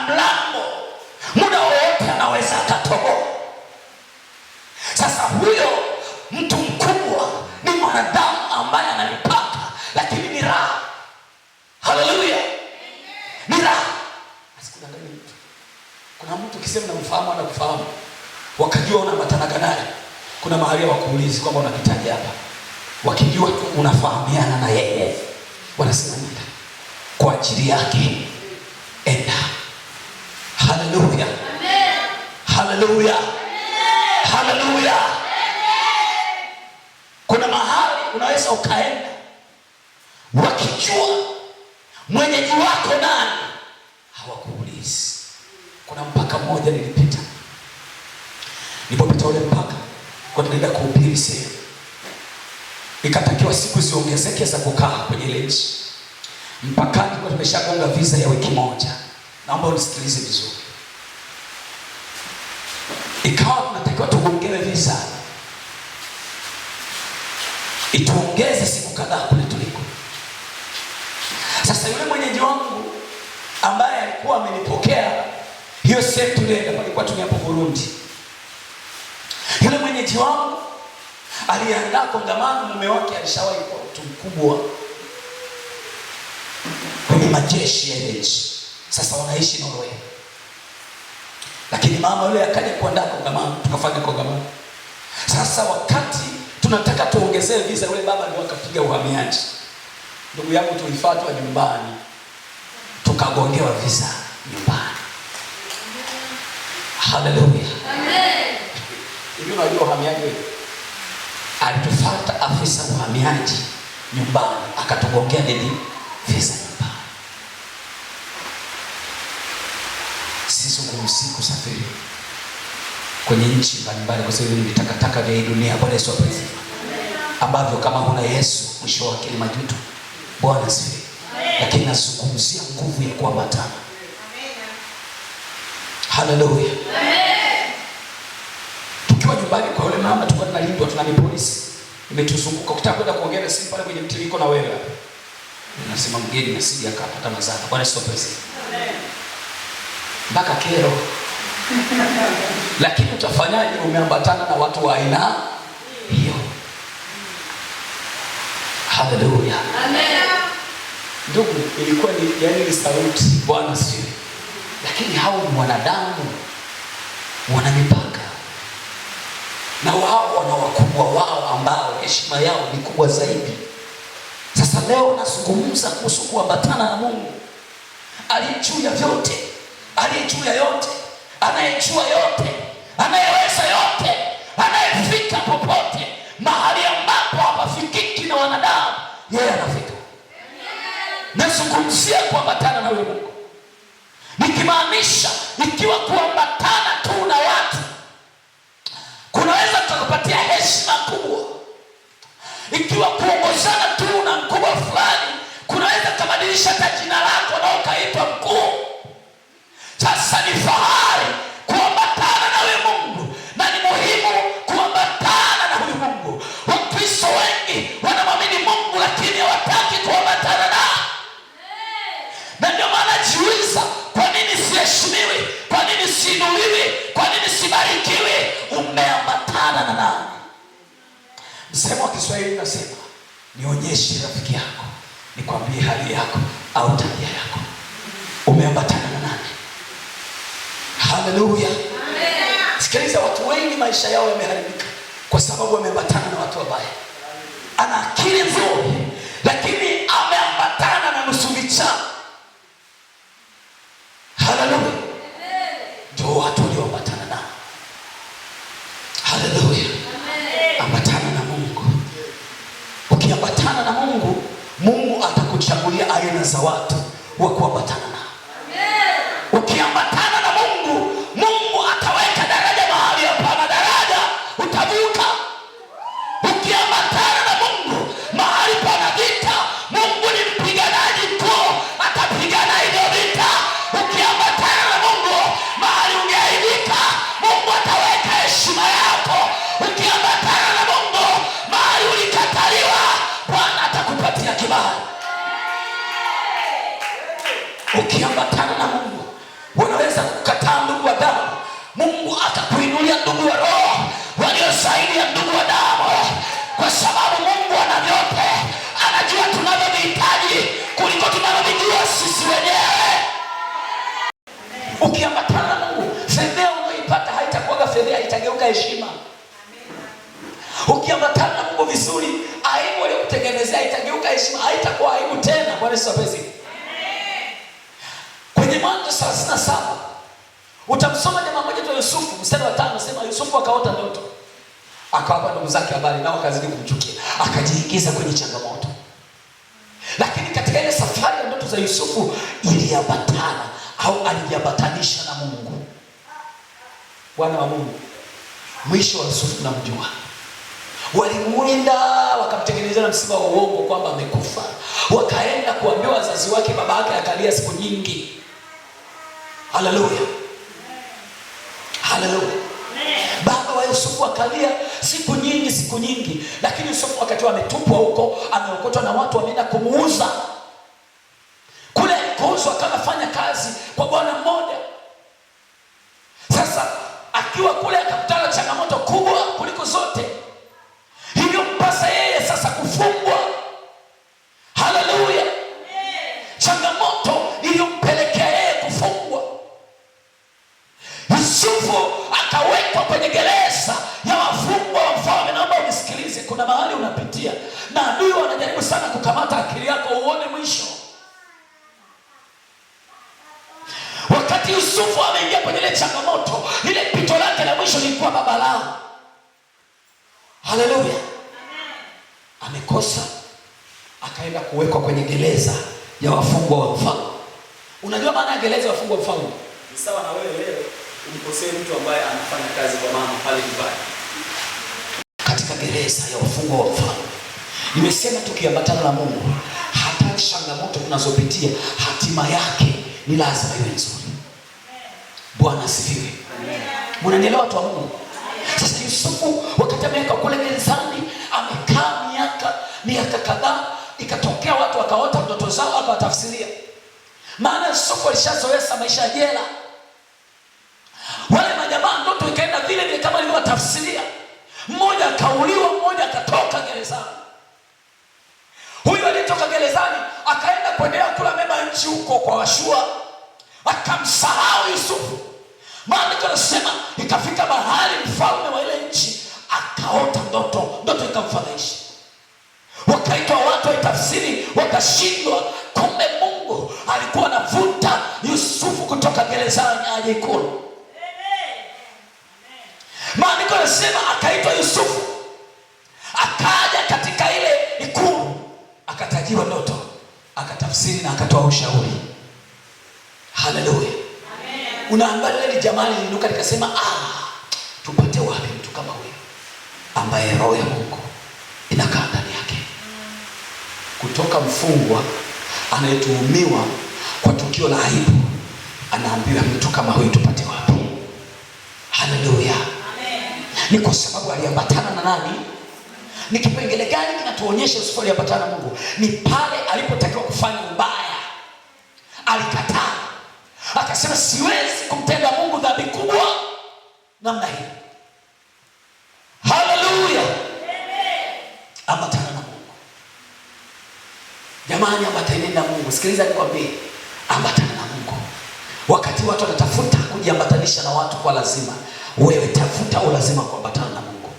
mlango, muda wowote anaweza akatoboa. Sasa huyo mtu mkubwa ni mwanadamu ambaye ana mipaka, lakini ni raha. Haleluya, ni raha. Asikudanganye mtu. Kuna mtu ukisema namfahamu ana kufahamu, wakajua unaambatana naye, kuna mahali wakuulizi kwamba unapitaje hapa, wakijua unafahamiana na yeye, wanasema nenda kwa ajili yake, enda. Haleluya, haleluya, haleluya. Kuna mahali unaweza ukaenda, wakijua mwenyeji wako nani, hawakuulizi. Kuna mpaka mmoja nilipita, nilipopita ule mpaka kwa tunaenda kuhubiri sehemu, ikatakiwa siku ziongezeke za kukaa kwenye ile nchi. Mpakani kwa tumeshagonga visa ya wiki moja. Naomba unisikilize vizuri. Ikawa tunatakiwa tugongewe visa, ituongeze siku kadhaa kule tuliko. Sasa yule mwenyeji wangu ambaye alikuwa amenipokea hiyo sehemu tulienda, palikuwa tuliapo Burundi. Yule mwenyeji wangu aliandaa kongamano, mume wake alishawahi kuwa mtu mkubwa kwenye majeshi ya nchi. Sasa wanaishi Norway. Lakini mama yule akaja kuandaa kongamano, tukafanya kongamano. Sasa wakati tunataka tuongezee visa, yule baba ndio akapiga uhamiaji. Ndugu yangu, tulifuatwa nyumbani, tukagongewa visa nyumbani. Haleluya, amen. Hivi unajua uhamiaji, alitufuata afisa uhamiaji nyumbani, akatugongea nini visa nyumbani. Sizungumzi kusafiri kwenye nchi mbalimbali kwa sababu ni takataka vya dunia. Bwana Yesu asifiwe. Ambavyo kama huna Yesu mwisho wake ni majuto. Bwana asifiwe. Lakini nazungumzia nguvu ya kuambatana. Haleluya. Tukiwa nyumbani kwa yule mama, tulikuwa tunalindwa, tuna polisi imetuzunguka. Ukitaka kwenda kuongea na simu pale kwenye mtiliko na wewe hapa, unasema mgeni nasije akapata madhara. Bwana Yesu asifiwe. Mpaka kero. Lakini utafanyaje? Umeambatana na watu wa aina hiyo. Haleluya, amen. Ndugu, ilikuwa ni sauti. Bwana asifiwe. Lakini hao ni wanadamu, wana mipaka, na wao wana wakubwa wao ambao heshima yao ni kubwa zaidi. Sasa leo nazungumza kuhusu kuambatana na Mungu aliye juu ya vyote, aliye juu ya yote, anayejua yote, anayeweza yote, anayefika popote, mahali ambapo hapafikiki na wanadamu, yeye anafika. Nazungumzia kuambatana na Mungu, nikimaanisha ikiwa kuambatana tu na watu kunaweza kukupatia heshima kubwa, ikiwa kuongozana tu na mkubwa fulani kunaweza kubadilisha hata jina lako na ukaitwa mkuu. Sasa ni fahari kuambatana na huyu Mungu, na ni muhimu kuambatana na huyu Mungu. Wakristo wengi wanamwamini Mungu lakini hawataki kuambatana naye. Na ndio maana jiuliza, kwa nini siheshimiwi? Kwa nini siinuliwi? Kwa nini sibarikiwi? Umeambatana na nani? Msemo wa Kiswahili unasema, nionyeshe rafiki yako, nikwambie hali yako au tabia yako. Umeambatana na nani? Haleluya, amen. Sikiliza, watu wengi maisha yao yameharibika kwa sababu wameambatana na watu wabaya. Ana akili nzuri lakini ameambatana na nusu michaa. Haleluya, ndio watu walioambatana nao. Haleluya, ambatana na Mungu. Ukiambatana na Mungu, Mungu atakuchagulia aina za watu wa kuambatana nao. Ukiambatana na Mungu, Mungu ataweka daraja mahali hapana daraja, utavuka. Ukiambatana na Mungu, mahali pana vita, Mungu ni mpiganaji mkuu, atapigana hiyo vita. Ukiambatana na Mungu, mahali ungeaibika, Mungu ataweka heshima yako. Ukiambatana na Mungu, mahali ulikataliwa, Bwana atakupatia kibali. Mungu atakuinulia ndugu wa roho walio zaidi ya ndugu wa damu, kwa sababu Mungu ana vyote. Anajua tunavyohitaji kuliko tunavyojua sisi wenyewe. Ukiambatana na Mungu, fedha unayoipata haitakuwa fedha, itageuka heshima. Ukiambatana na Mungu vizuri, aibu aliyokutengenezea itageuka heshima, haitakuwa aibu tena. Bwana Yesu asifiwe. Kwenye Mwanzo 37 utamsoma jamaa mmoja tu Yusufu, mstari wa 5, sema Yusufu akaota ndoto, akawapa ndugu zake habari, nao akazidi kumchukia, akajiingiza kwenye changamoto. Lakini katika ile safari ya ndoto za Yusufu iliambatana au aliambatanisha na Mungu. Bwana wa Mungu, mwisho wa Yusufu tunamjua. Walimuinda wakamtengenezea na msiba wa uongo kwamba amekufa. Wakaenda kuambia wazazi wake, baba yake akalia siku nyingi. Haleluya. Haleluya. Baba wa Yusufu akalia siku nyingi, lakini Yusufu wakati ametupwa huko, ameokotwa na watu wameenda kumuuza. Kule alikouzwa akanafanya kazi kwa bwana mmoja. Sasa akiwa kule akakutana changamoto kubwa kuliko zote. Hivyo mpasa yeye sasa kufungwa. Haleluya. Changamoto iliyompelekea yeye kufungwa. Yusufu akawekwa kwenye gereza ya wafungwa wa mfalme. Naomba unisikilize, kuna mahali unapitia na adui wanajaribu sana kukamata akili yako uone mwisho. Wakati Yusufu ameingia kwenye ile changamoto, ile pito lake la mwisho lilikuwa baba lao. Haleluya. Amekosa, akaenda kuwekwa kwenye gereza ya wafungwa wa mfalme. Unajua maana ya gereza ya wafungwa wa mfalme? Ni sawa na wewe leo umkosee mtu ambaye anafanya kazi kwa mama pale nyumbani. Katika gereza ya wafungwa wa mfalme. Nimesema tukiambatana na Mungu, hata changamoto tunazopitia hatima yake ni lazima iwe nzuri. Bwana asifiwe. Mnanielewa watu wa Mungu? Sasa Yusufu wakati ameweka kule gerezani, amekaa miaka kadhaa, ikatokea watu wakaota ndoto zao akawatafsiria. Maana Yusufu alishazoea maisha ya jela. Wale majamaa ndoto ikaenda vile kama alivyowatafsiria. Mmoja akauliwa, mmoja akatoka gerezani. Huyu aliyetoka gerezani akaenda kuendelea kula mema nchi huko kwa Washua, akamsahau Yusufu. Maana tunasema ikafika mahali mfalme wa ile nchi akaota ndoto ikamfadhaisha. Wakaitwa watu waitafsiri, wakashindwa. Kumbe Mungu alikuwa anavuta Yusufu kutoka gerezani aje ikulu. Maana tunasema akaitwa Yusufu, akaja katika ile ikulu, akatajiwa ndoto, akatafsiri na akatoa ushauri. Haleluya. Unaangalia ile jamaa lilinuka likasema, tupate wapi mtu kama huyu ambaye roho ya Mungu inakaa ndani yake? Kutoka mfungwa anayetuhumiwa kwa tukio la aibu, anaambiwa mtu kama huyu tupate wapi? Haleluya. Ni kwa sababu aliambatana na nani? Ni kipengele gani kinatuonyesha Yusufu aliambatana na Mungu? Ni pale alipotakiwa kufanya ubaya, alikataa. Akasema siwezi kumtenda Mungu dhambi kubwa namna hii. Haleluya. Ambatana na Mungu. Jamani, ambatana na Mungu. Sikiliza nikwambie, ambatana na Mungu. Wakati watu wanatafuta kujiambatanisha na watu kwa lazima, wewe tafuta ulazima kuambatana na Mungu.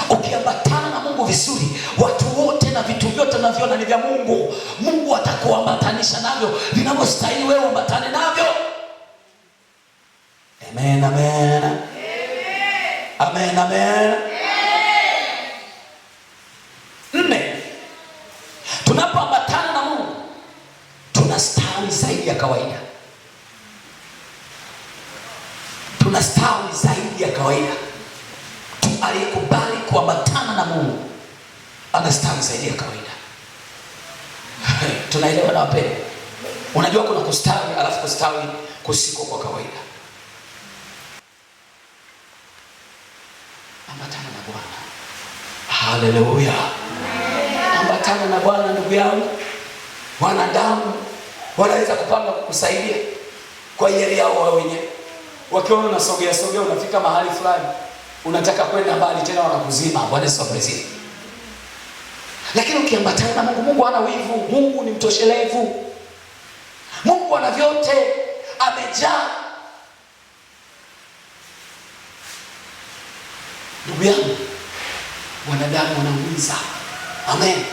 Ukiambatana na Mungu vizuri, watu wote na vitu vyote unaviona ni vya Mungu. Mungu atakuambatanisha navyo vinavyostahili wewe ambatane navyo. Amen, amen. Amen, amen. 4. Tunapoambatana na Mungu tunastawi zaidi ya kawaida. Tunastawi zaidi ya kawaida. Aliyekubali kuambatana na Mungu anastawi zaidi ya kawaida. Tunaelewa na wapendwa? Unajua kuna kustawi alafu kustawi kusiko kwa kawaida. Ambatana na Bwana. Haleluya. Ambatana na Bwana ndugu yangu. Wanadamu wanaweza kupanga kukusaidia kwa hiari yao wao wenyewe. wakiona unasogea sogea, unafika mahali fulani, unataka kwenda mbali tena wanakuzima. Bwana Yesu asifiwe. Lakini ukiambatana na Mungu, Mungu hana wivu, Mungu ni mtoshelevu. Mungu ana vyote, amejaa. Ndugu yangu, wanadamu wanauliza. Amen.